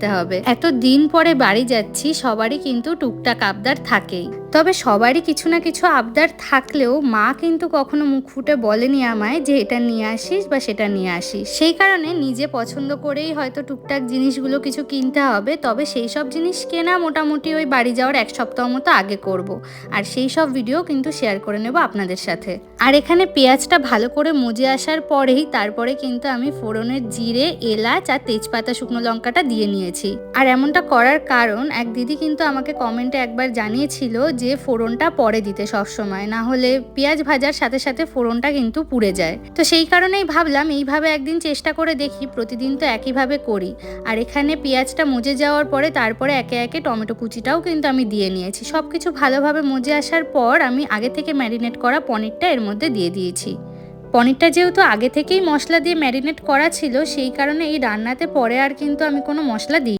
হবে। এত দিন পরে বাড়ি যাচ্ছি, সবারই কিন্তু টুকটাক আবদার থাকেই। তবে সবারই কিছু না কিছু আবদার থাকলেও মা কিন্তু কখনো মুখ ফুটে বলেনি আমায় যে এটা নিয়ে আসিস বা সেটা নিয়ে আসিস। সেই কারণে নিজে পছন্দ করেই হয়তো টুকটাক জিনিসগুলো কিছু কিনতে হবে। তবে সেই সব জিনিস কেনা মোটামুটি ওই বাড়ি যাওয়ার 1 সপ্তাহ মতো আগে করব। আর সেই সব ভিডিও কিন্তু শেয়ার করে নেব আপনাদের সাথে। আর এখানে পেঁয়াজটা ভালো করে মজে আসার পরেই তারপরে কিন্তু আমি ফোড়নের জিরে, এলাচ আর তেজপাতা, শুকনো লঙ্কাটা দিয়ে নিয়েছি। আর এমনটা করার কারণ, এক দিদি কিন্তু আমাকে কমেন্টে একবার জানিয়েছিল যে ফোড়নটা পরে দিতে সবসময়, না হলে পেঁয়াজ ভাজার সাথে সাথে ফোড়নটা কিন্তু পুড়ে যায়। তো সেই কারণেই ভাবলাম এইভাবে একদিন চেষ্টা করে দেখি, প্রতিদিন তো একইভাবে করি। আর এখানে পেঁয়াজটা মজে যাওয়ার পরে তারপরে একে একে টমেটো কুচিটাও কিন্তু আমি দিয়ে নিয়েছি। সব কিছু ভালোভাবে মজে আসার পর আমি আগে থেকে ম্যারিনেট করা পনিরটা এর মধ্যে দিয়ে দিয়েছি। পনিরটা যেহেতু আগে থেকেই মশলা দিয়ে ম্যারিনেট করা ছিল, সেই কারণে এই রান্নাতে পরে আর কিন্তু আমি কোনো মশলা দিই।